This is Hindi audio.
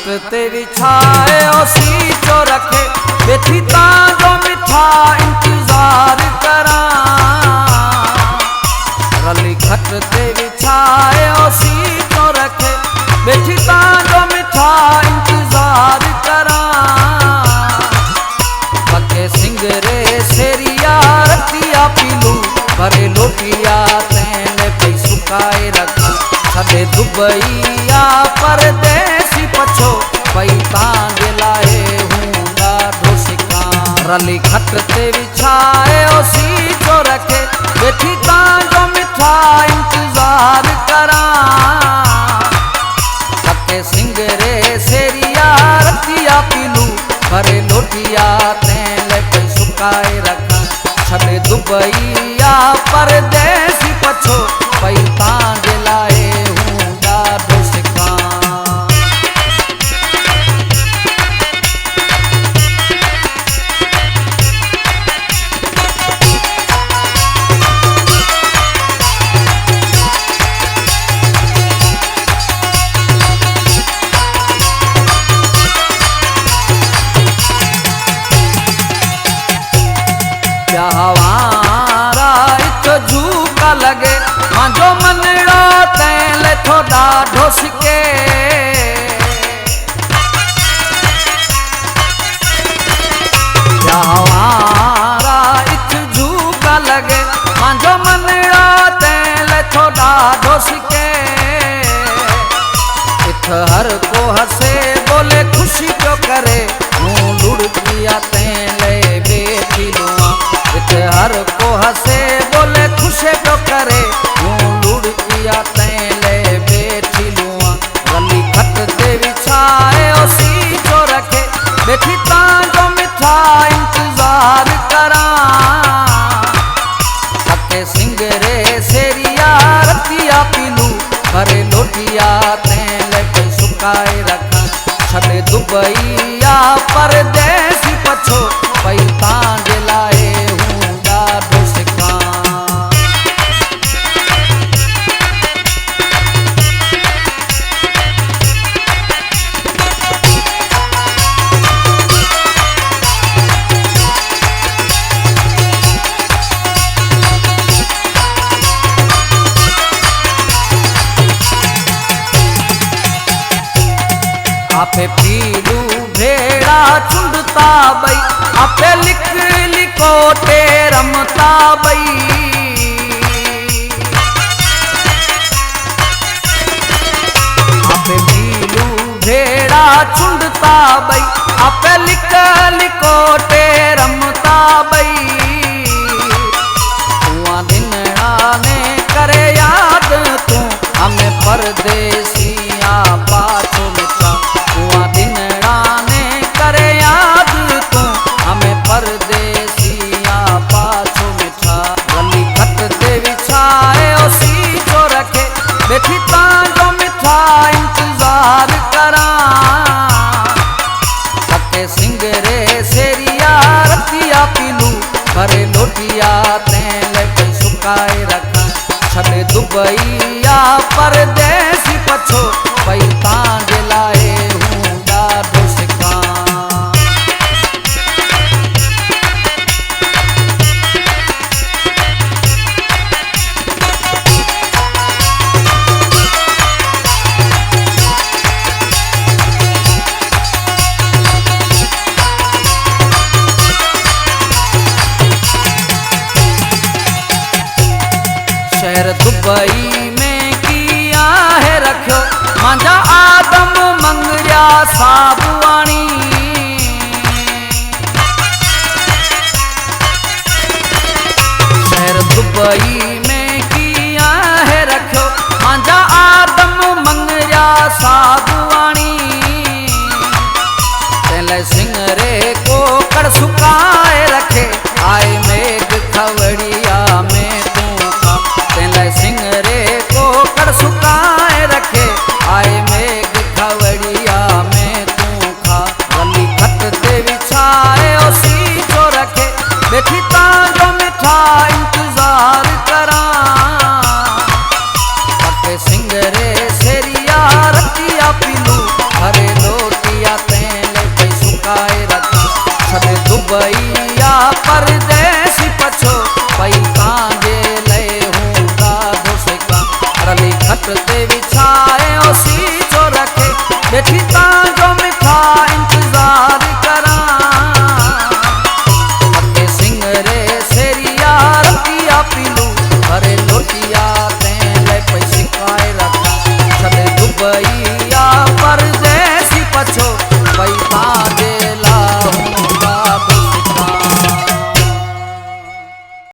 खट ते विछाए ओसी चो रखे बेठी तांजो मिठा इंतजार करा। रली खट ते विछाए ओसी चो रखे बेठी तांजो मिठा इंतजार करा। पके सिंगरे सेरिया रतिया पीलू भरे लोटिया तेने पे सुकाए रखा। छदे दुबईया परदेसी पछो पई तांजे लाए हूँ ॾाढो सिका। रली खट ते विछाए ओसी चो रखे बेठी तांजो मिठा इंतजार करा। पके सिंगरे सेरिया रतिया पीलू भरे लोटिया तेने पे सुकाए रखा। छदे दुबईया परदेसी पछो पई तांजे लाए हूँ ॾाढो सिका। हवारा इत झूका लगे मांजो मनड़ो तैले थो ॾाढो सिके। हवारा इत झूका लगे मांजो मनड़ो तैले थो ॾाढो सिके। इत हर को हसे बोले खुशी क्यों करे हूँ लुढ़किया तैले बेठी लुआ। हर को हसे बोले खुशे तो करे हूँ लुढ़किया तैले बेठी लुआ। रली खट ते विछाए ओसी चो रखे बेठी तांजो मिठा इंतजार करा। पके सिंगरे सेरिया रतिया पीलू भरे लोटिया तैले पे सुकाए रखा। छदे दुबईया परदेसी पछो पई तांजे लाए हूँ ॾाढो सिका। आपे पीलू भेड़ा चुंडता बई आपे लिख लिकोटे रमता बई। आपे पीलू भेड़ा चुंडता बई आपे लिख लिकोटे रमता बई। हुआ दिनड़ा ने करे याद तू हमें परदेसिया पाछो मिठा। हुआ दिनड़ा ने करे याद तू हमें परदेसिया पाछो मिठा। रली खट ते विछाए ओसी चो रखे बेठी तांजो मिठा इंतजार करा। पके सिंगरे सेरिया रतिया पीलू भरे लोटिया तैले पे सुकाए रखा। छदे दुबईया परदेसी पछो पई तांजे लाए हूँ ॾाढो सिका। शहर दुबई में किया है रखो मांझा आदम मंगरिया साबुआणी। शहर दुबई में किया है रखो मांझा आदम मंगरिया साबुआणी। तेले सिंगरे को कड़ सुकाए रखे आए मेघ खवड़िया में तू खा। तेले सिंगरे को कड़ सुकाए रखे आए मेघ खवड़िया में तू खा। रली खट ते विछाए ओसी चो रखे बेठी तांजो मिठा